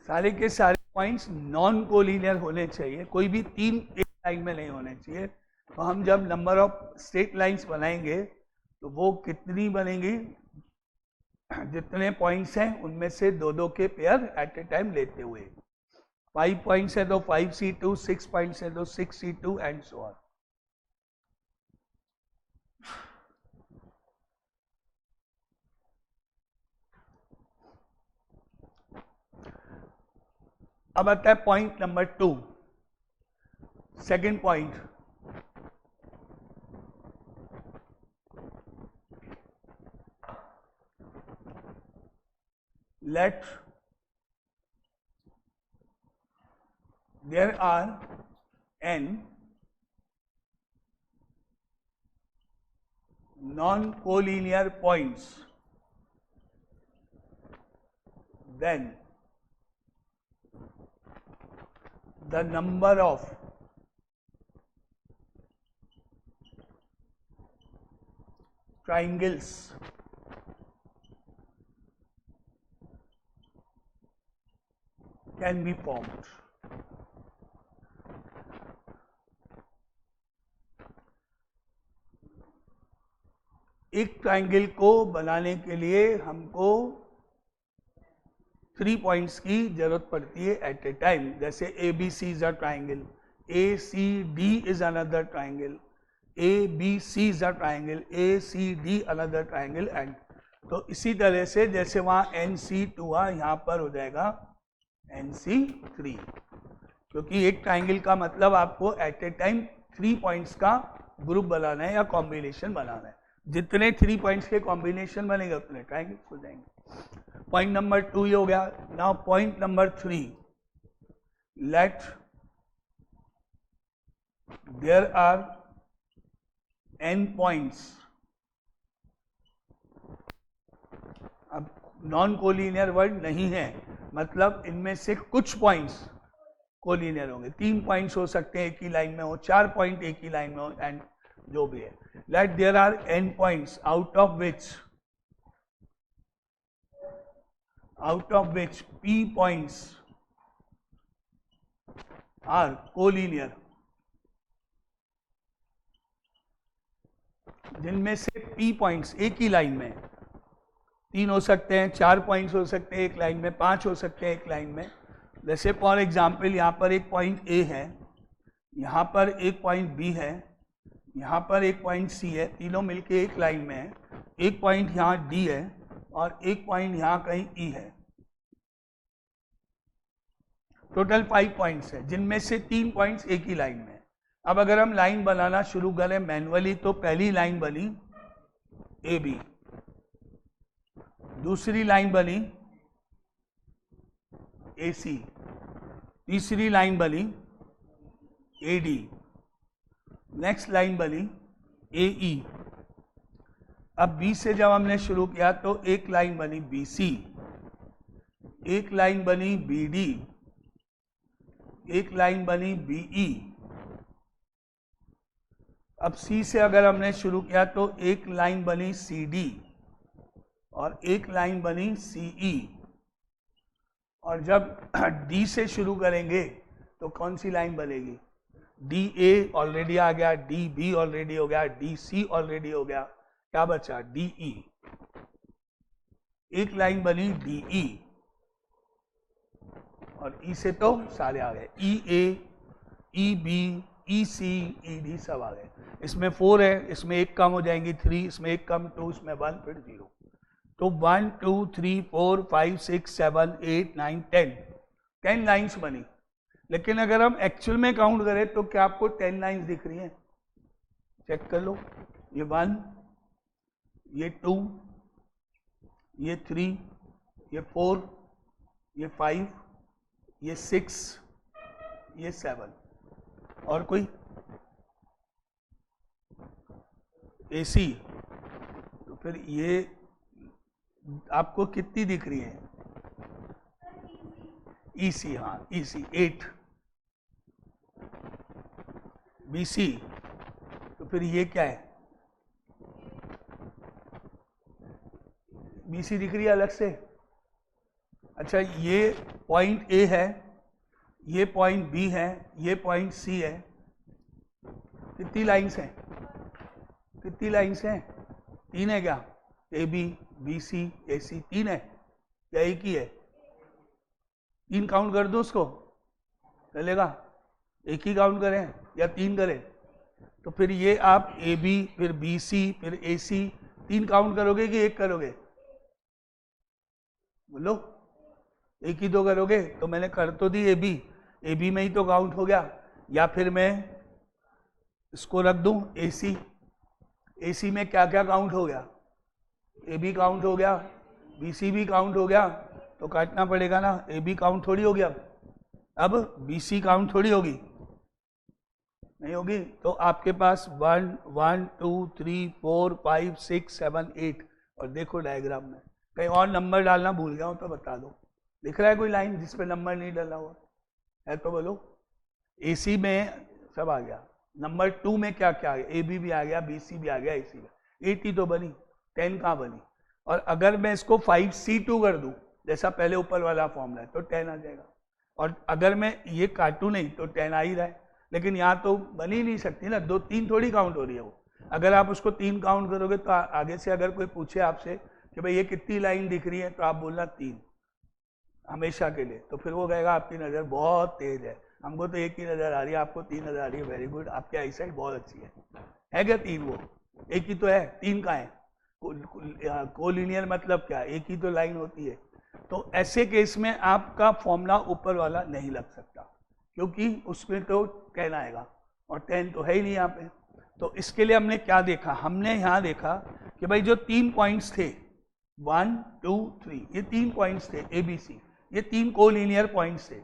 सारे के सारे पॉइंट्स नॉन कोलिनियर होने चाहिए, कोई भी तीन एक लाइन में नहीं होने चाहिए। तो हम जब नंबर ऑफ स्ट्रेट लाइंस बनाएंगे तो वो कितनी बनेंगी, जितने पॉइंट्स हैं उनमें से दो दो के पेयर एट ए टाइम लेते हुए। 5 पॉइंट्स है तो 5C2, 6 पॉइंट्स है तो 6C2 एंड सो ऑन। अब आता है point number 2, second point. Let there are n non-collinear points, then the number of triangles can be formed. एक ट्राइंगल को बनाने के लिए हमको 3 पॉइंट्स की जरूरत पड़ती है एट ए टाइम। जैसे ABC is a triangle, ACD is another triangle, ABC is a triangle, ACD another triangle and. तो इसी तरह से जैसे वहाँ NC2 यहाँ पर हो जाएगा NC3, क्योंकि एक ट्राइंगल का मतलब आपको एट ए टाइम 3 पॉइंट्स का ग्रुप बनाना है या कॉम्बिनेशन बनाना है। जितने 3 पॉइंट्स के कॉम्बिनेशन बनेंगे उतने ट्राइंगल्स हो जाएंगे। पॉइंट नंबर 2 ये हो गया। Now point number 3, let there are n points. अब नॉन कोलिनियर वर्ड नहीं है, मतलब इनमें से कुछ पॉइंट्स कोलिनियर होंगे। 3 पॉइंट्स हो सकते हैं एक ही लाइन में हो, 4 पॉइंट एक ही लाइन में हो, एंड जो भी है। Let there are n points out of which p points are collinear, जिनमें से p पॉइंट्स एक ही लाइन में, 3 हो सकते हैं, 4 पॉइंट्स हो सकते हैं एक लाइन में, 5 हो सकते हैं एक लाइन में। जैसे फॉर एग्जाम्पल यहाँ पर एक पॉइंट A है, यहाँ पर एक पॉइंट B है, यहाँ पर एक पॉइंट C है, तीनों मिलके एक लाइन में है। एक पॉइंट यहाँ D है और एक पॉइंट यहाँ कहीं E है। टोटल 5 पॉइंट्स है, जिनमें से 3 पॉइंट्स एक ही लाइन में है। अब अगर हम लाइन बनाना शुरू करें मैन्युअली तो पहली लाइन बनी AB, दूसरी लाइन बनी AC, तीसरी लाइन बनी AD, नेक्स्ट लाइन बनी AE। अब B से जब हमने शुरू किया तो एक लाइन बनी BC, एक लाइन बनी BD, एक लाइन बनी BE। अब C से अगर हमने शुरू किया तो एक लाइन बनी CD और एक लाइन बनी CE। और जब D से शुरू करेंगे तो कौन सी लाइन बनेगी? DA ऑलरेडी आ गया, DB ऑलरेडी हो गया, DC ऑलरेडी हो गया, क्या बचा? DE। एक लाइन बनी DE और E से तो सारे आ गए, EA, EB, EC, ED सब आ गए। इसमें 4 है, इसमें एक कम हो जाएंगी 3, इसमें एक कम 2, इसमें 1, फिर 0। तो 1 2 3 4 5 6 7 8 9 10 लाइन्स बनी। लेकिन अगर हम एक्चुअल में काउंट करें तो क्या आपको 10 लाइन्स दिख रही हैं? चेक कर लो। ये 1, ये 2, ये 3, ये 4, ये 5, ये 6, ये 7। और कोई? AC। तो फिर ये आपको कितनी दिख रही है? EC, हाँ EC 8। BC, तो फिर ये क्या है? BC दिख रही है अलग से? अच्छा ये पॉइंट ए है, ये पॉइंट बी है, ये पॉइंट सी है, कितनी लाइंस हैं? कितनी लाइंस हैं? 3 है क्या? ए बी, बी सी, ए सी 3 है या एक ही है? 3 काउंट कर दो उसको, चलेगा? एक ही काउंट करें या 3 करें? तो फिर ये आप ए बी, फिर बी सी, फिर ए सी 3 काउंट करोगे कि एक करोगे? बोलो, एक ही तो करोगे। तो मैंने कर तो दी ए बी में ही तो काउंट हो गया, या फिर मैं इसको रख दूं ए सी में क्या क्या काउंट हो गया? ए बी काउंट हो गया, बी सी भी काउंट हो गया, तो काटना पड़ेगा ना, ए बी काउंट थोड़ी हो गया, अब बी सी काउंट थोड़ी होगी, नहीं होगी। तो आपके पास 1 1 2 3 4 5 6 7 8, और देखो डायग्राम में कहीं और नंबर डालना भूल गया हूं तो बता दो। दिख रहा है कोई लाइन जिस पे नंबर नहीं डाला हुआ है? तो बोलो। एसी में सब आ गया, नंबर 2 में क्या क्या आ गया? ए बी भी आ गया, बी सी भी आ गया, ए सी भी। 8 ही तो बनी, 10 कहाँ बनी? और अगर मैं इसको 5C2 कर दूं, जैसा पहले ऊपर वाला फॉर्मूला है, तो 10 आ जाएगा। और अगर मैं ये काटूं नहीं तो 10 आ ही रहा है, लेकिन यहाँ तो बन ही नहीं सकती ना, 2 3 थोड़ी काउंट हो रही है वो। अगर आप उसको 3 काउंट करोगे तो आगे से अगर कोई पूछे आपसे कि भाई ये कितनी लाइन दिख रही है, तो आप बोलना 3 हमेशा के लिए, तो फिर वो कहेगा आपकी नज़र बहुत तेज है, हमको तो एक ही नज़र आ रही है, आपको 3 नज़र आ रही है, वेरी गुड, आपकी आई साइट बहुत अच्छी है क्या 3? वो एक ही तो है, 3 का है। कोलिनियर मतलब क्या? एक ही तो लाइन होती है। तो ऐसे केस में आपका फॉर्मूला ऊपर वाला नहीं लग सकता, क्योंकि उसमें तो 10 आएगा और 10 तो है ही नहीं यहाँ पे। तो इसके लिए हमने क्या देखा? हमने यहाँ देखा कि भाई जो 3 पॉइंट्स थे 1 2 3, ये 3 पॉइंट्स थे ए बी सी, ये 3 कोलिनियर पॉइंट्स थे।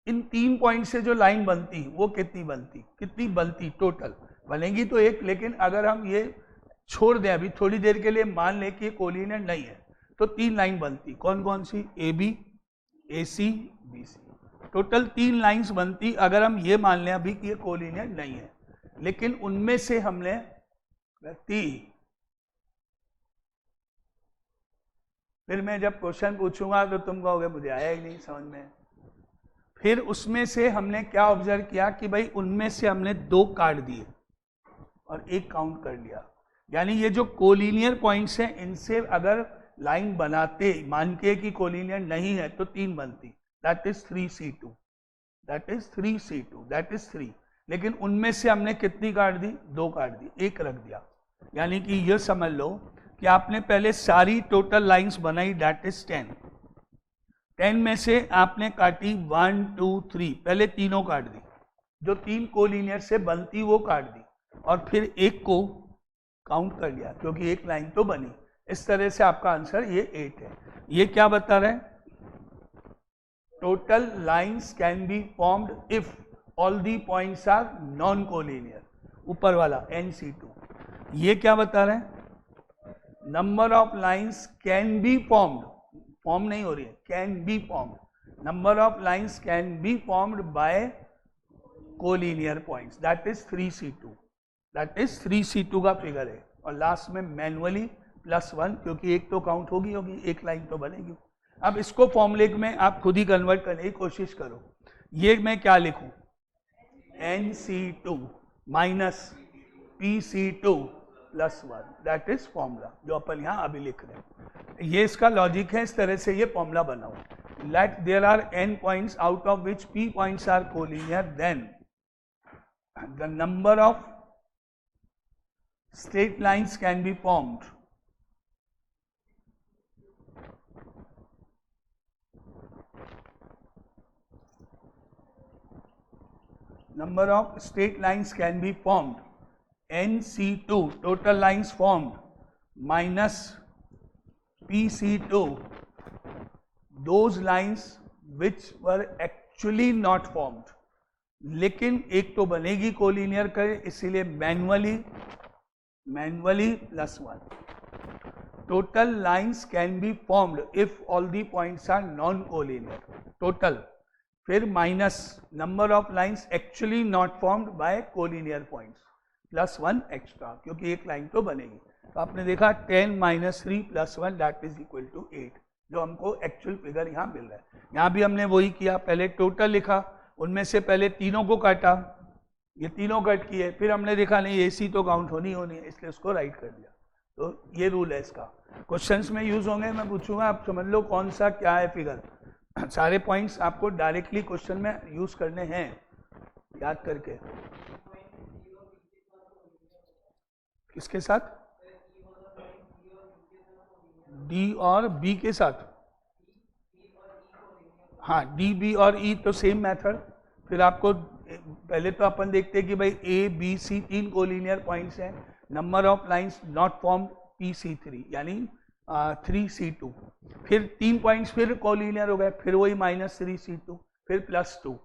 इन 3 पॉइंट से जो लाइन बनती वो कितनी बनती टोटल बनेगी तो एक, लेकिन अगर हम ये छोड़ दें अभी थोड़ी देर के लिए, मान लें कि ये कोलिनियर नहीं है, तो 3 लाइन बनती। कौन कौन सी? A B, A C, B C, total 3 lines बनती अगर हम ये मान लें अभी कि ये कोलिनियर नहीं है। लेकिन उनमें से हमने रखती, फिर मैं जब क्वेश्चन पूछूंगा तो तुम कहोगे मुझे आया ही नहीं समझ में। फिर उसमें से हमने क्या ऑब्जर्व किया कि भाई उनमें से हमने 2 काट दिए और 1 काउंट कर लिया। यानी ये जो कोलिनियर पॉइंट्स हैं, इनसे अगर लाइन बनाते मान के कि कोलिनियर नहीं है तो 3 बनती, that is 3C2, that is 3C2, that is 3। लेकिन उनमें से हमने कितनी काट दी? 2 काट दी, 1 रख दिया। यानी कि ये समझ लो कि आपने पहले सारी टोटल लाइंस बनाई, दैट इज 10। 10 में से आपने काटी 1 2 3, पहले तीनों काट दी, जो 3 कोलिनियर से बनती वो काट दी, और फिर 1 को काउंट कर लिया क्योंकि 1 लाइन तो बनी। इस तरह से आपका आंसर ये 8 है। ये क्या बता रहे हैं? Total lines can be formed if all the points are non collinear, ऊपर वाला NC2। ये क्या बता रहे हैं? Number of lines can be formed, form नहीं हो रही है, can be formed, number of lines can be formed by collinear points, that is 3C2, that is 3C2 का फिगर है। और लास्ट में मैनुअली +1, क्योंकि 1 तो काउंट होगी 1 लाइन तो बनेगी। अब इसको फॉर्मूले में आप खुद ही कन्वर्ट करने की कोशिश करो। ये मैं क्या लिखूं? NC2 minus PC2 +1, that is formula जो अपन यहाँ अभी लिख रहे हैं। ये इसका लॉजिक है, इस तरह से ये फॉर्मूला बनाओ। Let there are n points out of which p points are collinear, then the number of straight lines can be formed. Number of straight lines can be formed. NC2, total lines formed, minus PC2, those lines which were actually not formed. लेकिन एक तो बनेगी collinear करे, इसीलिए manually +1. Total lines can be formed if all the points are non-collinear. Total, फिर minus number of lines actually not formed by collinear points, +1 extra, क्योंकि 1 line तो बनेगी। तो आपने देखा 10 - 3 +1 दैट इज इक्वल टू 8, जो हमको एक्चुअल फिगर यहाँ मिल रहा है। यहाँ भी हमने वही किया, पहले टोटल लिखा, उनमें से पहले तीनों को काटा, ये तीनों कट किए, फिर हमने देखा नहीं एसी तो काउंट होनी है, इसलिए उसको राइट कर दिया। तो ये रूल है इसका, क्वेश्चंस में यूज होंगे, मैं पूछूंगा आप समझ लो कौन सा क्या है फिगर। सारे पॉइंट्स आपको डायरेक्टली क्वेश्चन में यूज करने हैं, याद करके। किसके साथ? डी और बी के साथ। हाँ, डी बी और ई तो सेम मेथड। फिर आपको पहले तो अपन देखते हैं कि भाई ए बी सी तीन कोलिनियर पॉइंट्स हैं, number of lines not form PC3 यानी 3C2। फिर 3 पॉइंट्स फिर कोलिनियर हो गए, फिर वही -3C2, फिर +2।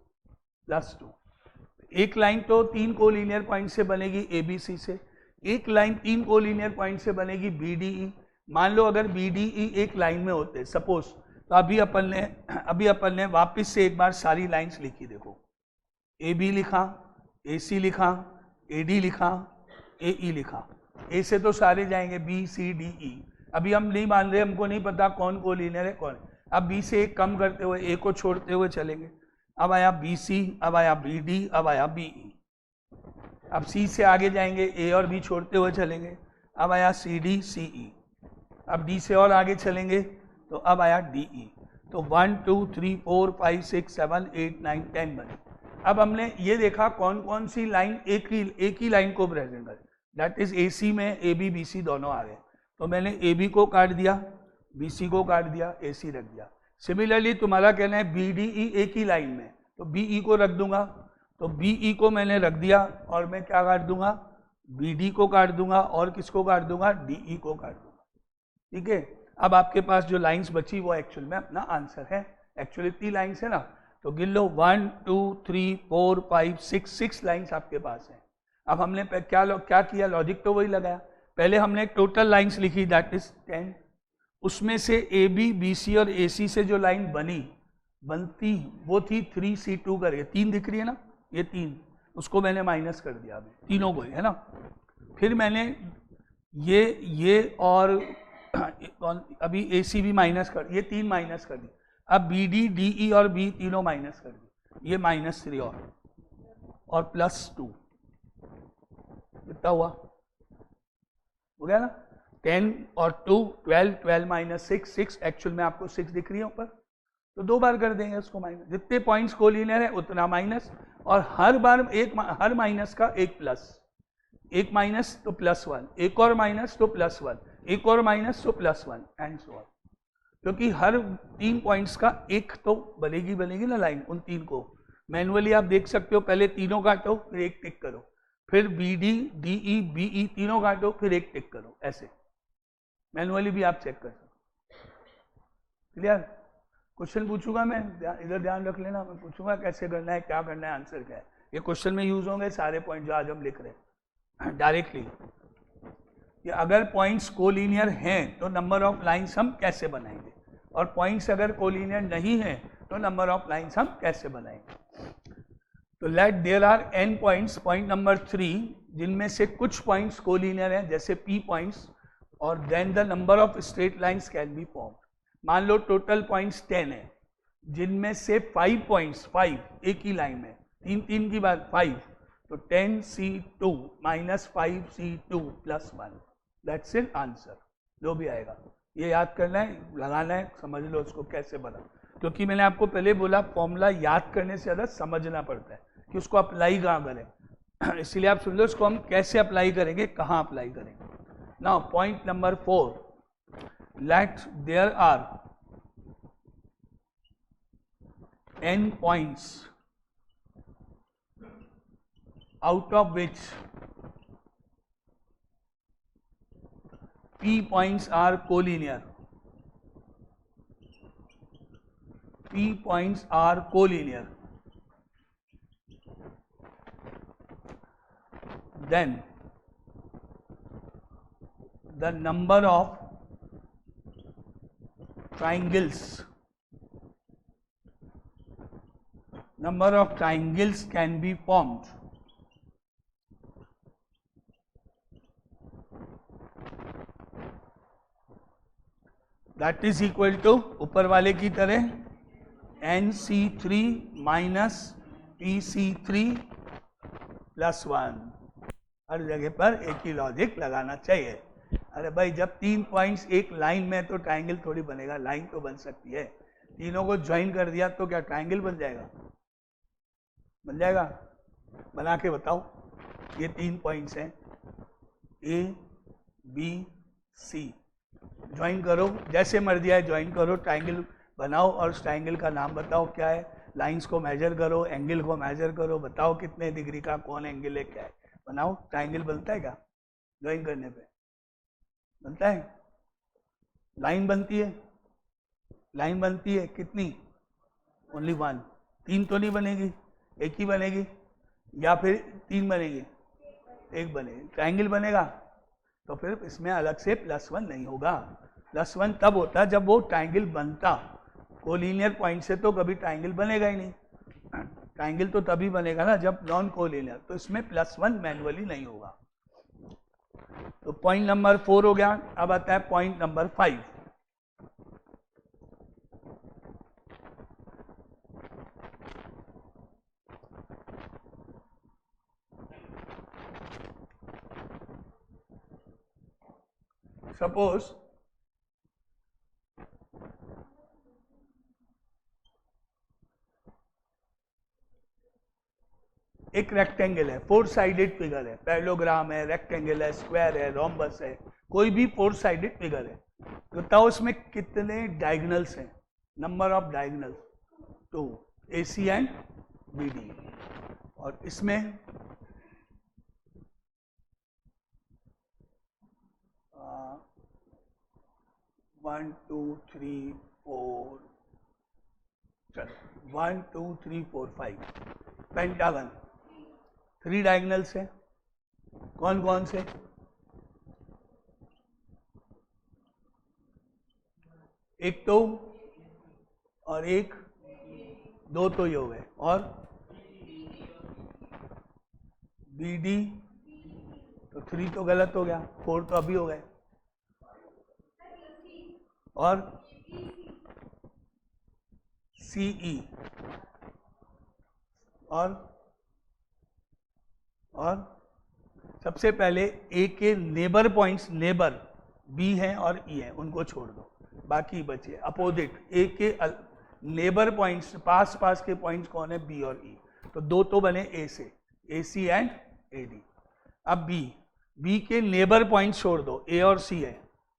एक लाइन तो 3 कोलिनियर पॉइंट से बनेगी ABC से, एक लाइन 3 कोलिनियर पॉइंट से बनेगी BDE। मान लो अगर BDE एक लाइन में होते सपोज, तो अभी अपन ने वापस से एक बार सारी लाइंस लिखी। देखो AB लिखा, AC लिखा, AD लिखा, AE लिखा। ए से तो सारे जाएंगे BCDE। अभी हम नहीं मान रहे, हमको नहीं पता कौन कोलिनियर है कौन। अब B से एक कम करते हुए A को छोड़ते हुए चलेंगे। अब आया BC, अब आया BD, अब आया BE। अब C से आगे जाएंगे, A और B छोड़ते हुए चलेंगे। अब आया CD, CE। अब D से और आगे चलेंगे तो अब आया DE। तो 1 2 3 4 5 6 7 8 9 10 बने। अब हमने ये देखा कौन कौन सी लाइन एक ही लाइन को प्रेजेंट करे, दैट इज AC में AB BC दोनों आ गए। तो मैंने AB को काट दिया, BC को काट दिया, AC रख दिया। सिमिलरली तुम्हारा कहना है BDE एक ही लाइन में, तो BE को रख दूंगा। तो BE को मैंने रख दिया और मैं क्या काट दूंगा, BD को काट दूंगा और किसको काट दूंगा, DE को काट दूंगा। ठीक है, अब आपके पास जो लाइंस बची वो एक्चुअल में अपना आंसर है। एक्चुअली इतनी लाइंस है ना, तो गिन लो 1 2 3 4 5 6 लाइंस आपके पास है। अब हमने क्या किया, लॉजिक तो वही लगाया। पहले हमने टोटल लाइंस लिखी, दैट इज 10। उसमें से AB BC और AC से जो लाइन बनती वो थी 3C2 करके, 3 दिख रही है ना, ये 3, उसको मैंने माइनस कर दिया अभी तीनों को, है ना। फिर मैंने ये और अभी AC भी माइनस कर, ये 3 माइनस कर दी। अब BD DE और B तीनों माइनस कर दी, ये -3 और +2 कितना हुआ, हो गया ना। 10 और 2 12, 12 - 6 6, एक्चुअल में आपको 6 दिख रही है ऊपर, तो 2 बार कर देंगे उसको माइनस। जितने पॉइंट्स कोलिनियर है उतना माइनस, और हर बार हर माइनस का एक प्लस, एक माइनस तो +1, एक और माइनस तो +1, एक और माइनस तो +1 एंड सो ऑन। क्योंकि हर 3 पॉइंट्स का एक तो बनेगी ना लाइन, उन 3 को मैनुअली आप देख सकते हो। पहले तीनों काटो फिर एक टिक करो, फिर BD DE BE तीनों काटो फिर एक टिक करो, ऐसे मैनुअली भी आप चेक कर सकते। क्लियर? क्वेश्चन पूछूंगा मैं, इधर ध्यान रख लेना, मैं पूछूंगा कैसे करना है, क्या करना है, आंसर क्या है। ये क्वेश्चन में यूज होंगे सारे पॉइंट जो आज हम लिख रहे हैं डायरेक्टली। कि अगर पॉइंट्स कोलिनियर हैं तो नंबर ऑफ लाइंस हम कैसे बनाएंगे, और पॉइंट्स अगर कोलिनियर नहीं है तो नंबर ऑफ लाइंस हम कैसे बनाएंगे। तो let there are n points, point number 3, जिनमें से कुछ पॉइंट्स कोलिनियर हैं जैसे P पॉइंट्स, और then the number of straight lines can be formed. मान लो टोटल पॉइंट्स 10 है, जिनमें से 5 पॉइंट्स, 5 एक ही लाइन में, 3 की बात 5, तो 10C2 - 5C2 +1, that's it answer. जो भी आएगा ये याद करना है, लगाना है, समझ लो उसको कैसे बना। क्योंकि मैंने आपको पहले बोला फॉर्मूला याद करने से ज़्यादा समझना पड़ता है कि उसको अप्लाई कहाँ करें। इसलिए आप समझो उसको हम कैसे अप्लाई करेंगे, कहाँ अप्लाई करेंगे। Now point number 4, let there are n points out of which P points are collinear. P points are collinear. Then the number of triangles can be formed that is equal to ऊपर वाले की तरह NC3 minus PC3 plus 1। हर जगह पर एक ही logic लगाना चाहिए। अरे भाई जब 3 पॉइंट्स एक लाइन में तो ट्राइंगल थोड़ी बनेगा, लाइन तो बन सकती है। तीनों को ज्वाइन कर दिया तो क्या ट्राइंगल बन जाएगा? बन जाएगा? बना के बताओ। ये 3 पॉइंट्स हैं A B C, ज्वाइन करो, जैसे मर्जी है ज्वाइन करो, ट्राइंगल बनाओ और उस ट्राइंगल का नाम बताओ क्या है। लाइंस को मेजर करो, एंगल को मेजर करो, बताओ कितने डिग्री का कौन एंगल है, क्या है, बनाओ। ट्राइंगल बनता है क्या ज्वाइन करने पे? बनता है। लाइन बनती है, लाइन बनती है कितनी? ओनली 1। 3 तो नहीं बनेगी, एक ही बनेगी, या फिर 3 बनेगी, एक बनेगी। ट्राइंगल बनेगा तो फिर इसमें अलग से +1 नहीं होगा। +1 तब होता जब वो ट्राइंगल बनता। कोलिनियर पॉइंट से तो कभी ट्राइंगल बनेगा ही नहीं। ट्राइंगल तो तभी बनेगा ना जब नॉन कोलिनियर, तो इसमें +1 मैन्युअली नहीं होगा। तो पॉइंट नंबर 4 हो गया। अब आता है पॉइंट नंबर 5। सपोज एक रेक्टेंगल है, 4 साइडेड फिगर है, पैरेललोग्राम है, रेक्टेंगल है, स्क्वायर है, रोम्बस है, कोई भी 4 साइडेड फिगर है। तो बताओ इसमें कितने डायगोनल्स हैं? Number of diagonals 2, AC and BD। और इसमें 1 2 3 4, चलो 1 2 3 4 5 पेंटागन। 3 डायगोनल्स हैं, कौन कौन से? एक तो और एक, 2 तो ये हो गए, और BD तो 3 तो गलत हो गया, 4 तो अभी हो गए, और CE और सबसे पहले A के नेबर पॉइंट्स, नेबर B हैं और E हैं, उनको छोड़ दो, बाकी बचे अपोजिट। A के नेबर पॉइंट्स, पास पास के पॉइंट्स कौन है? B और E। तो 2 तो बने A से, AC एंड AD। अब B के नेबर पॉइंट्स छोड़ दो, A और C है,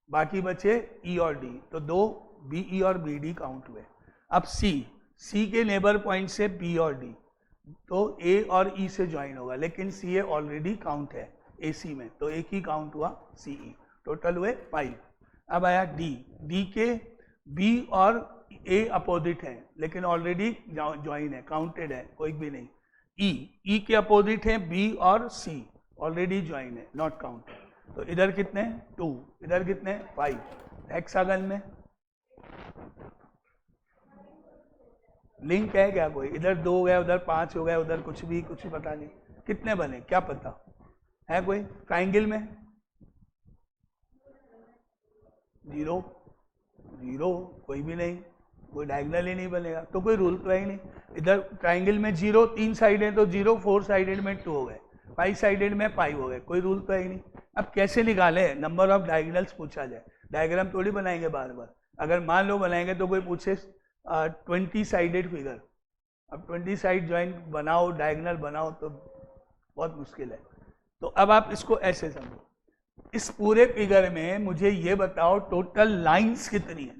बाकी बचे E और D। तो 2 BE और BD काउंट हुए। अब C के नेबर पॉइंट से B और D, तो A और E से ज्वाइन होगा, लेकिन CA ऑलरेडी काउंट है AC में, तो एक ही काउंट हुआ CE। टोटल हुए 5। अब आया D के B और A अपोजिट है, लेकिन ऑलरेडी ज्वाइन है, काउंटेड है, कोई भी नहीं। E के अपोजिट है B और C, ऑलरेडी ज्वाइन है, नॉट काउंटेड। तो इधर कितने? 2, इधर कितने? 5। हेक्सागन में लिंक है क्या कोई? इधर 2 हो गया, उधर 5 हो गया, उधर कुछ पता नहीं कितने बने, क्या पता है कोई? ट्राइंगल में 0 0, कोई भी नहीं, कोई डायगोनल ही नहीं बनेगा, तो कोई रूल तो है ही नहीं। इधर ट्राइंगल में 0, 3 साइड है तो 0, 4 साइडेड में 2 हो गए, 5 साइडेड में 5 हो गए, कोई रूल तो है ही नहीं। अब कैसे निकाले? नंबर ऑफ डायगोनल्स पूछा जाए, डायग्राम थोड़ी बनाएंगे बार बार। अगर मान लो बनाएंगे तो कोई पूछे 20 साइडेड फिगर, अब 20 साइड ज्वाइन बनाओ, डायगोनल बनाओ, तो बहुत मुश्किल है। तो अब आप इसको ऐसे समझो, इस पूरे फिगर में मुझे ये बताओ टोटल लाइंस कितनी है?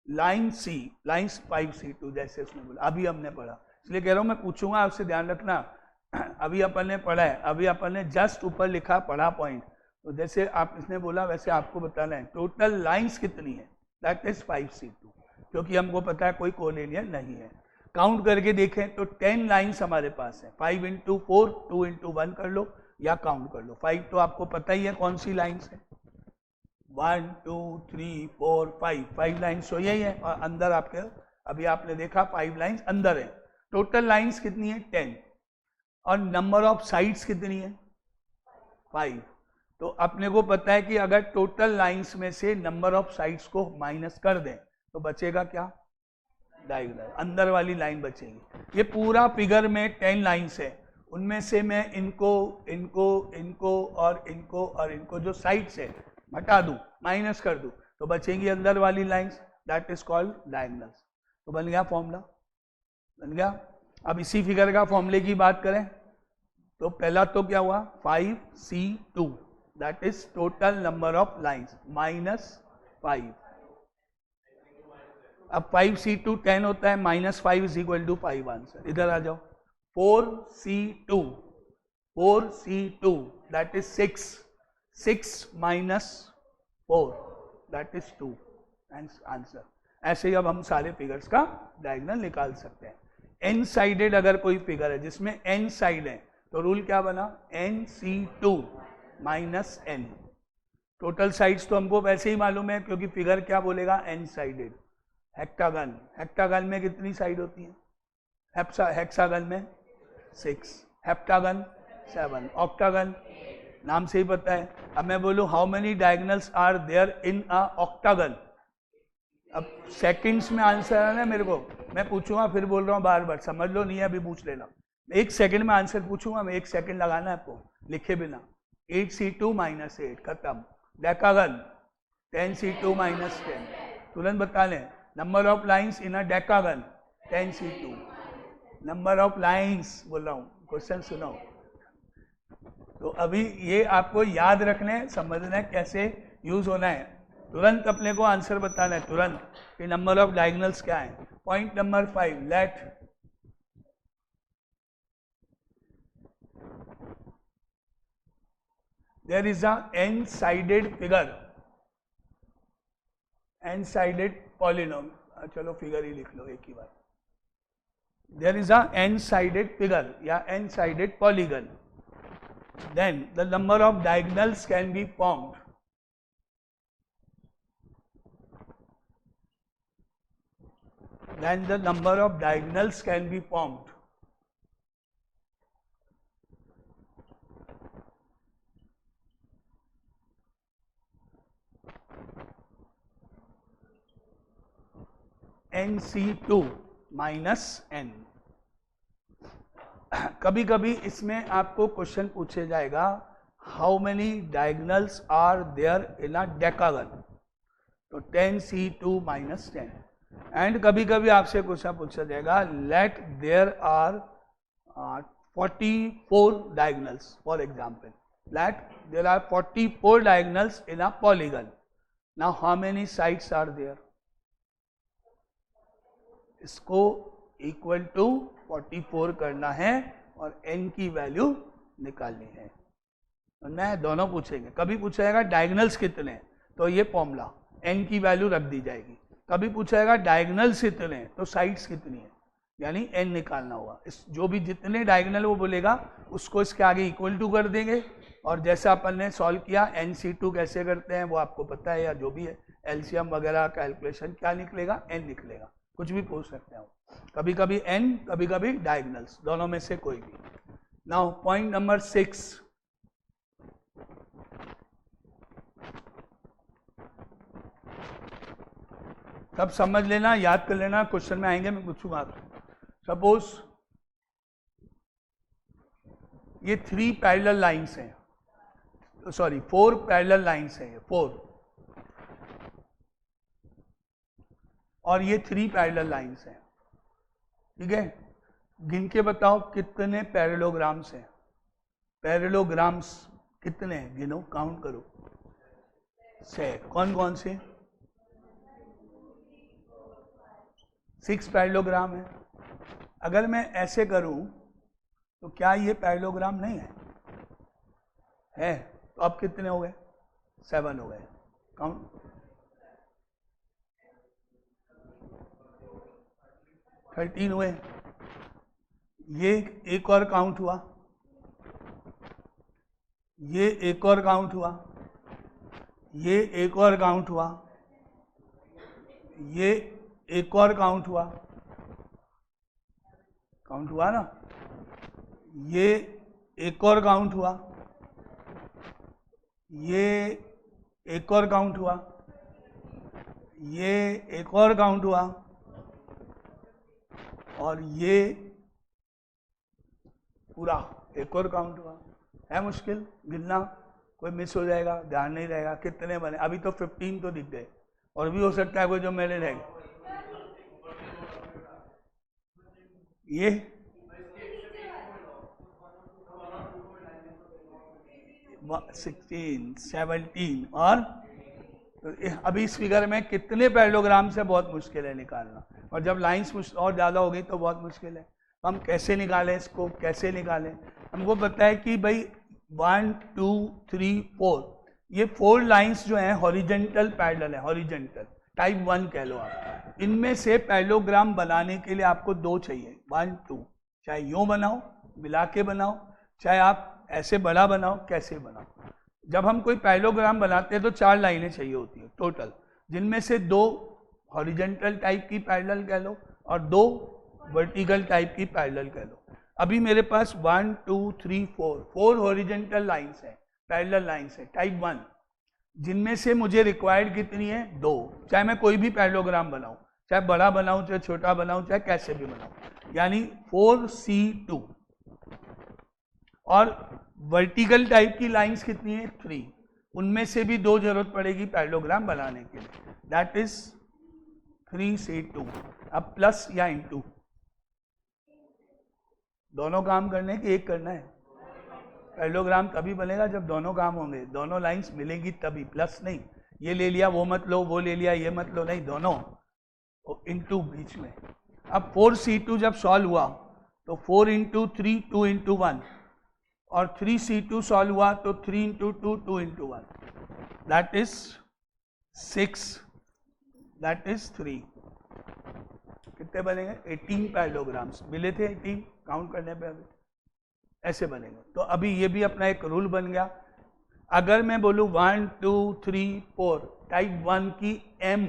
लाइंस 5C2, जैसे उसने बोला, अभी हमने पढ़ा, इसलिए कह रहा हूँ मैं पूछूंगा आपसे, ध्यान रखना। अभी अपन ने पढ़ा है, अभी अपन ने जस्ट ऊपर लिखा पढ़ा पॉइंट, तो जैसे आप इसने बोला वैसे आपको बताना है टोटल लाइंस कितनी है, दैट इज 5C2, क्योंकि हमको पता है कोई कोलिनियर नहीं है। काउंट करके देखें तो 10 लाइंस हमारे पास है, 5 × 4, 2 × 1 कर लो या काउंट कर लो। 5 तो आपको पता ही है कौन सी लाइंस है, 1 2 3 4 5 लाइंस तो यही है, और अंदर आपके अभी आपने देखा 5 लाइंस अंदर है। टोटल लाइंस कितनी है? 10, और नंबर ऑफ साइड्स कितनी है? 5। तो अपने को पता है कि अगर टोटल लाइंस में से नंबर ऑफ साइड्स को माइनस कर दें तो बचेगा क्या, डायगोनल, अंदर वाली लाइन बचेगी। ये पूरा फिगर में 10 लाइंस है, उनमें से मैं इनको इनको इनको और इनको और इनको जो साइड्स है हटा दूं, माइनस कर दूं, तो बचेंगी अंदर वाली lines, that is called diagonals. तो बन गया फॉर्मूला, बन गया। अब इसी फिगर का फॉर्मूले की बात करें तो पहला तो क्या हुआ 5C2, that is total number of lines minus 5। अब 5C2 10 होता है, minus 5 is equal to 5 answer. इधर आ जाओ, 4C2 that is 6 minus 4 that is 2 answer. ऐसे ही अब हम सारे फिगर्स का डायगोनल निकाल सकते हैं। एन साइडेड अगर कोई फिगर है जिसमें एन साइड है तो रूल क्या बना, NC2 minus N. Total sides तो हमको वैसे ही मालूम है क्योंकि फिगर क्या बोलेगा, एन साइडेड। हेक्टागन, हेक्टागन में कितनी साइड होती है, हेक्सागन में 6, हेप्टागन 7, ऑक्टागन नाम से ही पता है। अब मैं बोलूं how many diagonals are there in a octagon, अब सेकंड्स में आंसर है ना मेरे को, मैं पूछूंगा फिर बोल रहा हूँ बार बार, समझ लो नहीं है अभी पूछ लेना। 1 सेकंड में आंसर पूछूंगा मैं, 1 सेकंड लगाना है आपको लिखे बिना। 8C2 माइनस 8 खत्म। डेकागन 10C2 माइनस 10, तुरंत बता लें। Number of lines in a decagon 10C2, number of lines बोल रहा हूँ, क्वेश्चन सुनो। तो अभी ये आपको याद रखने, समझना है कैसे यूज होना है, तुरंत अपने को आंसर बताना है तुरंत कि नंबर ऑफ डायगोनल्स क्या है। Point number 5, let there is a n-sided figure, n-sided polynomial, चलो फिगर ही लिख लो एक ही बार। There is a n-sided figure या n-sided polygon, then the number of diagonals can be formed. Then the number of diagonals can be formed. NC2 minus n। कभी कभी इसमें आपको क्वेश्चन पूछे जाएगा how many diagonals are there in a decagon, तो 10C2 minus 10। And कभी कभी आपसे क्वेश्चन पूछा जाएगा let there are 44 diagonals, for example let there are 44 diagonals in a polygon, now how many sides are there, इसको equal to 44 करना है और n की वैल्यू निकालनी है। तो दोनों पूछेंगे, कभी पूछा जाएगा डायगोनल्स कितने, तो ये फॉर्मूला n की वैल्यू रख दी जाएगी। कभी पूछा जाएगा डायगोनल्स कितने, तो साइड्स कितनी है, यानी n निकालना होगा। इस जो भी जितने डायगोनल वो बोलेगा उसको इसके आगे इक्वल टू कर देंगे, और जैसा अपन ने सॉल्व किया NC2 कैसे करते हैं वो आपको पता है, या जो भी है एलसीएम वगैरह कैलकुलेशन क्या निकलेगा, n निकलेगा। कुछ भी पूछ सकते हैं, कभी कभी n कभी कभी डायगोनल्स, दोनों में से कोई भी। नाउ पॉइंट नंबर 6, सब समझ लेना, याद कर लेना, क्वेश्चन में आएंगे मैं पूछूंगा। सपोज ये 3 पैरेलल लाइंस हैं, सॉरी 4 पैरेलल लाइंस हैं, ये 4 और ये 3 पैरेलल लाइंस हैं, ठीक है। गिन के बताओ कितने पैरेललोग्राम्स हैं, पैरेललोग्राम्स कितने हैं, गिनो, काउंट करो। 6, कौन कौन से, 6 पैरेललोग्राम है। अगर मैं ऐसे करूं तो क्या ये पैरेललोग्राम नहीं है, तो अब कितने हो गए, 7 हो गए, काउंट। 13 हुए, ये एक और काउंट हुआ, ये एक और काउंट हुआ, ये एक और काउंट हुआ, ये एक और काउंट हुआ, काउंट हुआ ना, ये एक और काउंट हुआ, ये एक और काउंट हुआ, ये एक और काउंट हुआ, और ये पूरा एक और काउंट हुआ। है मुश्किल गिनना, कोई मिस हो जाएगा, ध्यान नहीं रहेगा। कितने बने? अभी तो 15 तो दिख गए, और भी हो सकता है कोई जो मेरे रह गए। ये 16, 17 और तो अभी इस फिगर में कितने पैरेललोग्राम से बहुत मुश्किल है निकालना, और जब लाइंस और ज़्यादा हो गई तो बहुत मुश्किल है। तो हम कैसे निकालें इसको, कैसे निकालें? हमको पता है कि भाई 1 2 3 4 ये 4 लाइंस जो हैं हॉरिजेंटल पैरेलल है, हॉरिजेंटल टाइप 1 कह लो आप। इनमें से पैरेललोग्राम बनाने के लिए आपको 2 चाहिए, 1 2, चाहे यूँ बनाओ मिला के बनाओ, चाहे आप ऐसे बड़ा बनाओ, कैसे बनाओ। जब हम कोई पैरेललोग्राम बनाते हैं तो 4 लाइनें चाहिए होती हैं टोटल, जिनमें से 2 हॉरिजेंटल टाइप की पैरेलल कह लो और 2 वर्टिकल टाइप की पैरेलल कह लो। अभी मेरे पास 1 2 3 4 हॉरिजेंटल लाइंस है, पैरेलल लाइंस है टाइप 1, जिनमें से मुझे रिक्वायर्ड कितनी है? 2। चाहे मैं कोई भी पैरेललोग्राम बनाऊं, चाहे बड़ा बनाऊं, चाहे छोटा बनाऊं, चाहे कैसे भी बनाऊं, यानी 4C2। और वर्टिकल टाइप की लाइंस कितनी है? 3। उनमें से भी 2 जरूरत पड़ेगी पैरेललोग्राम बनाने के लिए, दैट इज 3C2। अब प्लस या इनटू, दोनों काम करने के एक करना है। पैरेललोग्राम तभी बनेगा जब दोनों काम होंगे, दोनों लाइंस मिलेंगी तभी, प्लस नहीं ये ले लिया वो मत लो, वो ले लिया ये मत लो, नहीं, दोनों इनटू बीच में। अब 4C2 जब सॉल्व हुआ तो 4 इंटू 3 2 इंटू 1, और 3C2 सॉल्व हुआ तो 3 into 2 2 into 1, that is 6, that is 3। कितने बनेंगे? 18 पैरेललोग्राम्स मिले थे, 18 काउंट करने पे अभी ऐसे बनेंगे। तो अभी ये भी अपना एक रूल बन गया। अगर मैं बोलूँ 1 2 3 4 टाइप 1 की m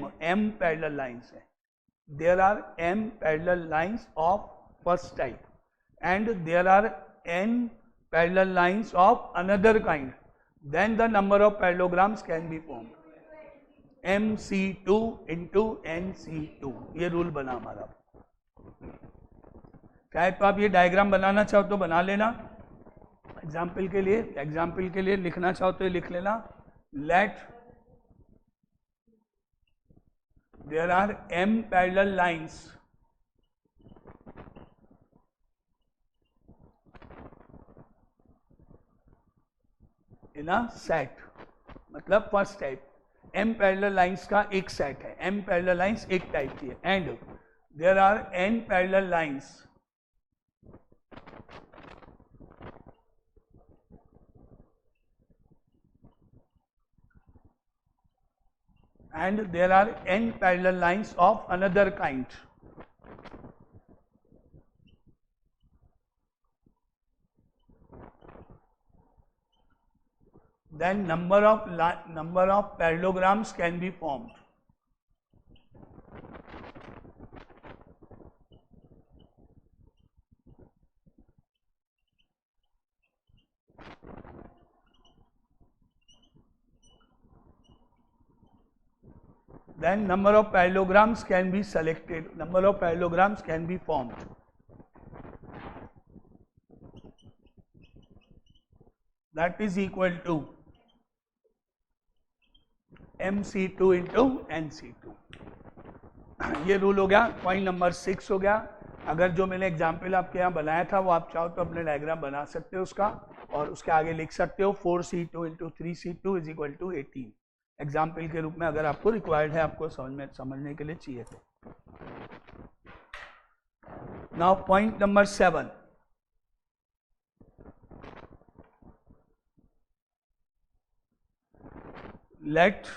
पैरेलल लाइंस है, there are m parallel lines of first type and there are n parallel lines of another kind, then the number of parallelograms can be formed, mc2 into nc2। ये rule बना हमारा। चाहे तो आप ये diagram बनाना चाहो तो बना लेना, एग्जाम्पल के लिए लिखना चाहो तो ये लिख लेना। Let there are m parallel lines in a set, मतलब first type m parallel lines का एक सेट है, m पैरेलल लाइंस एक टाइप की है, and there are n parallel lines and there are n parallel lines of another kind, then number of parallelograms can be formed. Then number of parallelograms can be selected, number of parallelograms can be formed. That is equal to mc2 into nc2। ये rule हो गया। Point number 6 हो गया। अगर जो मैंने example आपके यहाँ बनाया था वो आप चाहो तो अपने डायग्राम बना सकते हो उसका, और उसके आगे लिख सकते हो 4c2 into 3c2 is equal to 18। Example के रूप में अगर आपको रिक्वायर्ड है, आपको समझने के लिए चाहिए तो। Now point number 7, let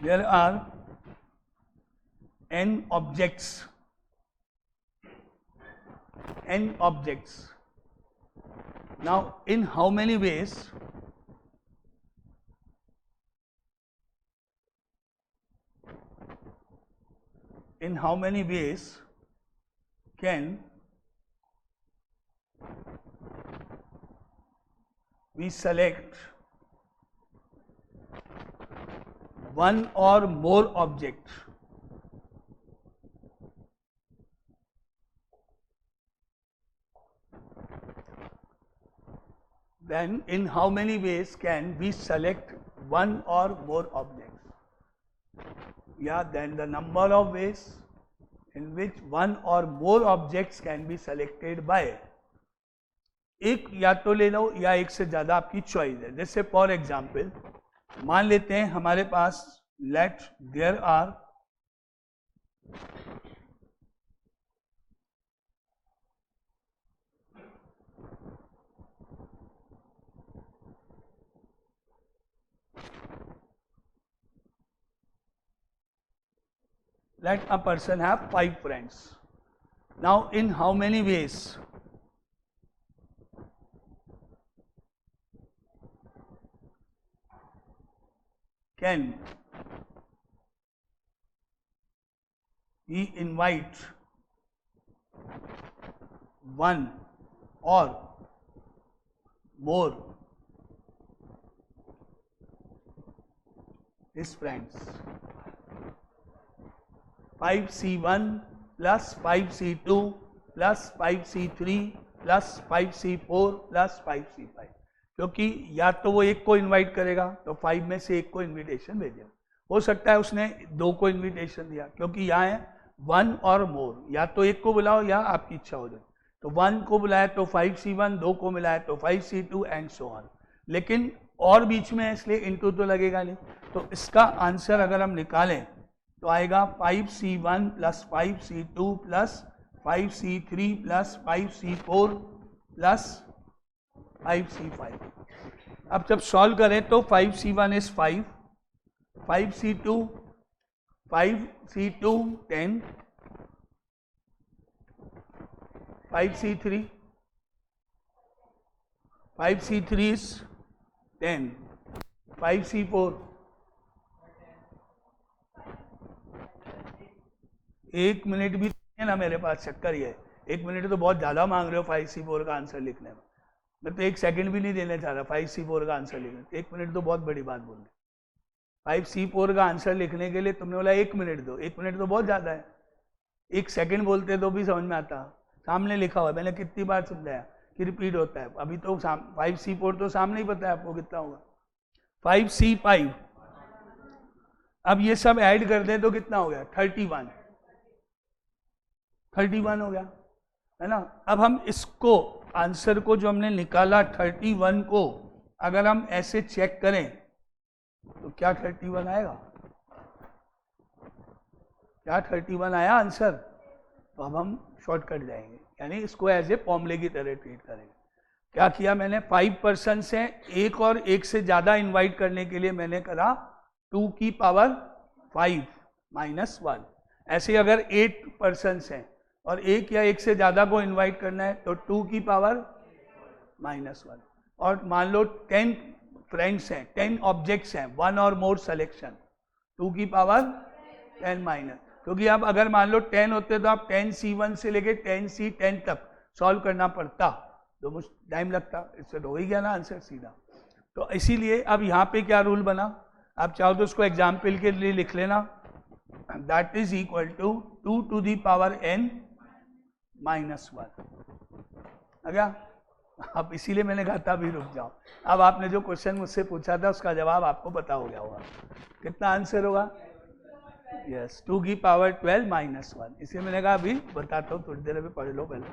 there are n objects, now in how many ways can we select one or more objects, then in how many ways can we select one or more objects? Yeah, then the number of ways in which one or more objects can be selected by. एक या तो ले लो या एक से ज्यादा आपकी choice है. जैसे फॉर एग्जाम्पल मान लेते हैं हमारे पास let there are let a person have 5 friends. Now in how many ways can he invite one or more his friends? 5C1 plus 5C2 plus 5C3 plus 5C4 plus 5C5. क्योंकि या तो वो एक को इनवाइट करेगा तो 5 में से एक को इनविटेशन भेजेगा. हो सकता है उसने 2 को इनविटेशन दिया, क्योंकि यहाँ है 1 और मोर, या तो एक को बुलाओ या आपकी इच्छा हो जाए. तो 1 को बुलाया तो 5C1, 2 को मिलाया तो 5C2 एंड सो ऑन. लेकिन और बीच में है इसलिए इनटू तो लगेगा नहीं. तो इसका आंसर अगर हम निकालें तो आएगा 5C1 plus 5C2 plus 5C3 plus 5C4 plus 5C5. अब जब सॉल्व करें तो 5C1 is 5, 5C2 10, 5C3 is 10, 5C4 1 minute भी है ना मेरे पास. चक्कर ये 1 मिनट तो बहुत ज़्यादा मांग रहे हो 5C4 का आंसर लिखने में. मैं तो 1 सेकंड भी नहीं देना चाह रहा 5C4 का आंसर लिखने. 1 मिनट तो बहुत बड़ी बात बोल रही. 5C4 का आंसर लिखने के लिए तुमने बोला 1 मिनट दो. 1 मिनट तो बहुत ज़्यादा है. 1 सेकंड बोलते तो भी समझ में आता. सामने लिखा हुआ है, मैंने कितनी बार समझाया कि रिपीट होता है. अभी तो 5C4 तो सामने ही पता है आपको कितना होगा. 5C5, अब ये सब ऐड कर दें तो कितना हो गया 31 हो गया, है ना. अब हम इसको आंसर को जो हमने निकाला 31 को अगर हम ऐसे चेक करें तो क्या 31 आएगा? क्या 31 आया आंसर? तो अब हम शॉर्टकट जाएंगे, यानी इसको एज ए फॉर्मूले की तरह ट्रीट करेंगे. क्या किया मैंने? 5 पर्सन से एक और एक से ज्यादा इनवाइट करने के लिए मैंने करा 2 की पावर 5 माइनस 1. ऐसे अगर 8 पर्सन हैं और एक या एक से ज्यादा को इनवाइट करना है तो 2 की पावर माइनस 1. और मान लो 10 फ्रेंड्स हैं, 10 ऑब्जेक्ट्स हैं, 1 और मोर सिलेक्शन, 2 की पावर 10 माइनस. क्योंकि अब अगर मान लो 10 होते तो आप 10C1 से लेके 10C10 तक सॉल्व करना पड़ता तो मुझे टाइम लगता. इससे तो हो ही गया ना आंसर सीधा. तो इसीलिए अब यहाँ पे क्या रूल बना, आप चाहो तो उसको एग्जाम्पल के लिए लिख लेना. That is equal to 2 to the power n minus 1. अगर अब इसीलिए मैंने कहा था अभी रुक जाओ. अब आपने जो क्वेश्चन मुझसे पूछा था उसका जवाब आपको पता हो गया होगा. कितना आंसर होगा? यस, 2 की पावर 12 माइनस 1. इसलिए मैंने कहा अभी बताता हूँ, थोड़ी देर अभी पढ़ लो पहले.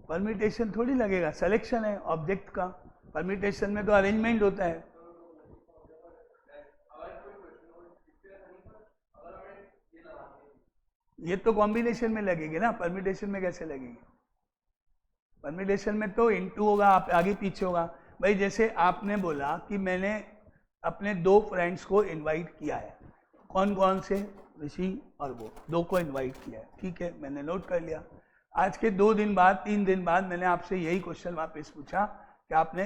परमिटेशन थोड़ी लगेगा, सिलेक्शन है ऑब्जेक्ट का. परमिटेशन में तो अरेंजमेंट होता है. ये तो कॉम्बिनेशन में लगेगी ना, परमिटेशन में कैसे लगेगी? परमिटेशन में तो इनटू होगा, आप आगे पीछे होगा. भाई जैसे आपने बोला कि मैंने अपने 2 फ्रेंड्स को इनवाइट किया है. कौन कौन से? ऋषि और वो 2 को इनवाइट किया है. ठीक है, मैंने नोट कर लिया. आज के 2 दिन बाद 3 दिन बाद मैंने आपसे यही क्वेश्चन वापस पूछा कि आपने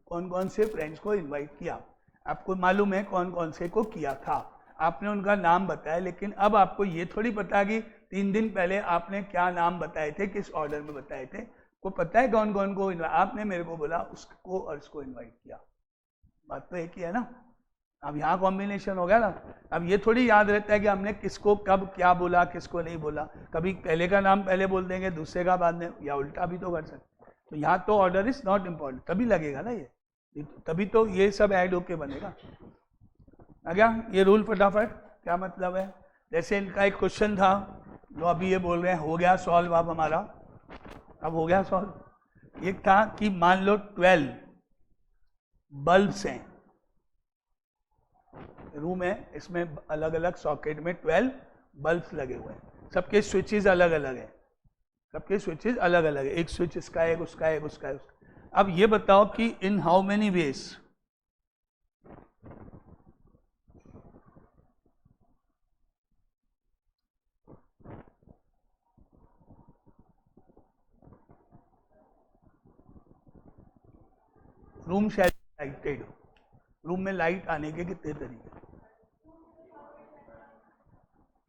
कौन कौन से फ्रेंड्स को इनवाइट किया, आपको मालूम है कौन कौन से को किया था, आपने उनका नाम बताया, लेकिन अब आपको ये थोड़ी पता कि 3 दिन पहले आपने क्या नाम बताए थे, किस ऑर्डर में बताए थे, को पता है कौन कौन को आपने मेरे को बोला उसको और इसको इन्वाइट किया, बात तो एक ही है ना। अब यहाँ कॉम्बिनेशन हो गया ना। अब ये थोड़ी याद रहता है कि हमने किसको कब क्या बोला, किसको नहीं बोला, कभी पहले का नाम पहले बोल देंगे, दूसरे का बाद में, या उल्टा भी तो कर सकते। तो यहाँ तो ऑर्डर इज नॉट इम्पॉर्टेंट, तभी लगेगा ना ये, तभी तो ये सब ऐड होके बनेगा। आ गया ये रूल फटाफट, क्या मतलब है। जैसे इनका एक क्वेश्चन था जो अभी ये बोल रहे हैं हो गया सॉल्व, अब हमारा अब हो गया सॉल्व। एक था कि मान लो 12 बल्ब्स हैं, रूम है, इसमें अलग अलग सॉकेट में 12 बल्ब्स लगे हुए हैं, सबके स्विचेस अलग अलग हैं, सबके स्विचेस अलग अलग है, एक स्विच इसका है, उसका है, उसका है। अब ये बताओ कि in how many ways room shall lighted, room में लाइट आने के कितने तरीके।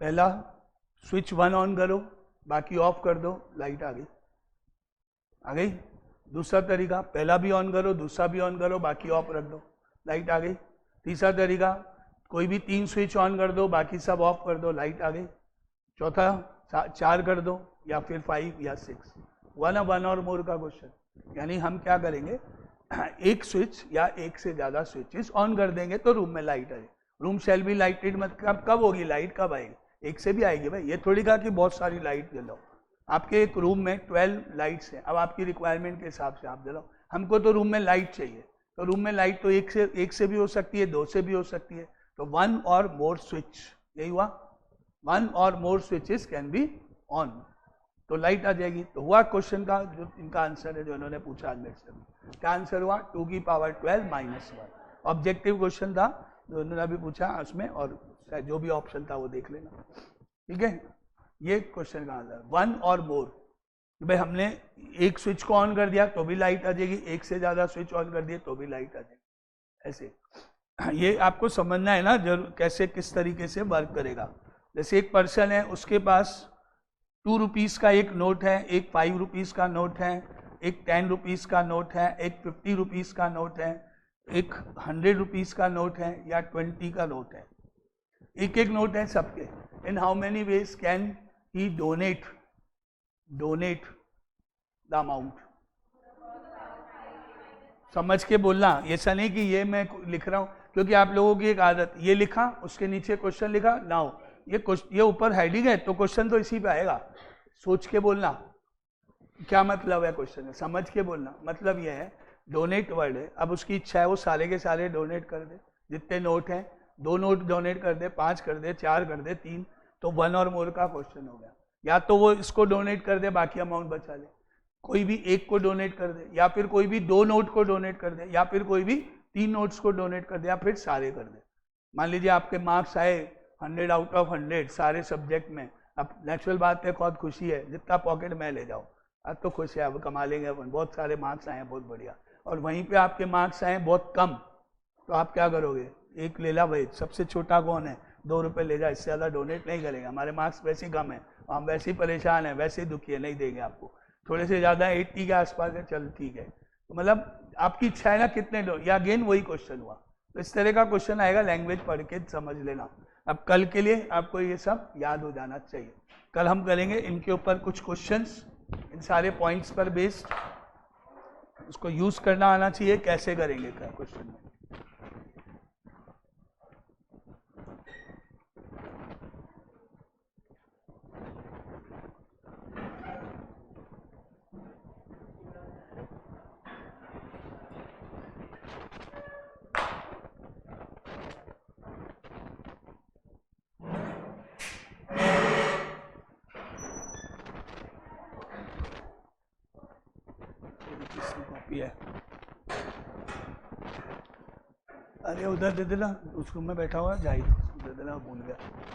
पहला स्विच 1 ऑन करो, बाकी ऑफ कर दो, लाइट आ गई, आ गई। दूसरा तरीका पहला भी ऑन करो, दूसरा भी ऑन करो, बाकी ऑफ रख दो, लाइट आ गई। तीसरा तरीका कोई भी 3 स्विच ऑन कर दो, बाकी सब ऑफ कर दो, लाइट आ गई। चौथा 4 कर दो, या फिर 5 या 6, 1 और मोर का क्वेश्चन। यानी हम क्या करेंगे, एक स्विच या एक से ज्यादा स्विचेस ऑन कर देंगे तो रूम में लाइट आएगी। रूम शैल बी लाइटेड, मतलब कब होगी लाइट, कब आएगी, एक से भी आएगी भाई, ये थोड़ी कहा कि बहुत सारी लाइट जलाओ। आपके एक रूम में 12 लाइट्स हैं, अब आपकी रिक्वायरमेंट के हिसाब से आप जलाओ। हमको तो रूम में लाइट चाहिए, तो रूम में लाइट तो एक से भी हो सकती है, 2 से भी हो सकती है, तो 1 और मोर स्विच, यही हुआ, 1 और मोर स्विचेस कैन बी ऑन, तो लाइट आ जाएगी। तो हुआ क्वेश्चन का जो इनका आंसर है, जो इन्होंने पूछा आज मेरे से, क्या आंसर हुआ 2 की पावर 12 माइनस 1। ऑब्जेक्टिव क्वेश्चन था जो इन्होंने अभी पूछा उसमें, और जो भी ऑप्शन था वो देख लेना, ठीक है। ये क्वेश्चन का आंसर 1 और मोर, भाई हमने एक स्विच को ऑन कर दिया तो भी लाइट आ जाएगी, एक से ज्यादा स्विच ऑन कर दिए तो भी लाइट आ जाएगी, ऐसे। ये आपको समझना है ना जरूर, कैसे किस तरीके से वर्क करेगा। जैसे एक पर्सन है, उसके पास 2 रुपीज का एक नोट है, एक 5 रुपीज का नोट है, एक 10 रुपीज का नोट है, एक 50 रुपीज का नोट है, एक 100 रुपीज का नोट है, या 20 का नोट है, एक एक नोट है सबके। इन how many veg can he donate the amount. समझ के बोलना, ऐसा नहीं कि ये मैं लिख रहा हूं, क्योंकि आप लोगों की एक आदत, ये लिखा उसके नीचे क्वेश्चन लिखा, नाउ ये ऊपर हेडिंग है तो क्वेश्चन तो इसी पे आएगा। सोच के बोलना क्या मतलब है क्वेश्चन है, समझ के बोलना। मतलब ये है डोनेट वर्ड है, अब उसकी इच्छा है वो सारे के सारे डोनेट कर दे, जितने नोट हैं 2 नोट डोनेट कर दे, 5 कर दे, 4 कर दे, 3, तो 1 और मोर का क्वेश्चन हो गया। या तो वो इसको डोनेट कर दे, बाकी अमाउंट बचा ले, कोई भी एक को डोनेट कर दे, या फिर कोई भी 2 नोट को डोनेट कर दे, या फिर कोई भी 3 नोट्स को डोनेट कर दे, या फिर सारे कर दे। मान लीजिए आपके मार्क्स आए 100 आउट ऑफ 100 सारे सब्जेक्ट में, अब नेचुरल बात है बहुत खुशी है, जितना पॉकेट में ले जाओ, अब तो खुश है, अब कमा लेंगे अपन, बहुत सारे मार्क्स आए हैं, बहुत बढ़िया। और वहीं पे आपके मार्क्स आए बहुत कम, तो आप क्या करोगे, एक ले ला भाई, सबसे छोटा कौन है, 2 रुपये ले जा, इससे ज़्यादा डोनेट नहीं करेगा, हमारे मार्क्स वैसे ही कम है, हम वैसे ही परेशान हैं, वैसे ही दुखी है, नहीं देंगे आपको, थोड़े से ज़्यादा 80 के आसपास है, चल ठीक है। तो मतलब आपकी इच्छा है ना कितने लोग, या अगेन वही क्वेश्चन हुआ। तो इस तरह का क्वेश्चन आएगा, लैंग्वेज पढ़ के समझ लेना। अब कल के लिए आपको ये सब याद हो जाना चाहिए। कल हम करेंगे इनके ऊपर कुछ क्वेश्चंस, इन सारे पॉइंट्स पर बेस्ड, उसको यूज करना आना चाहिए, कैसे करेंगे क्वेश्चन में। कॉपी है, अरे उधर दे देना, उस रूम में बैठा हुआ जाहिद, दे देना, भूल गया।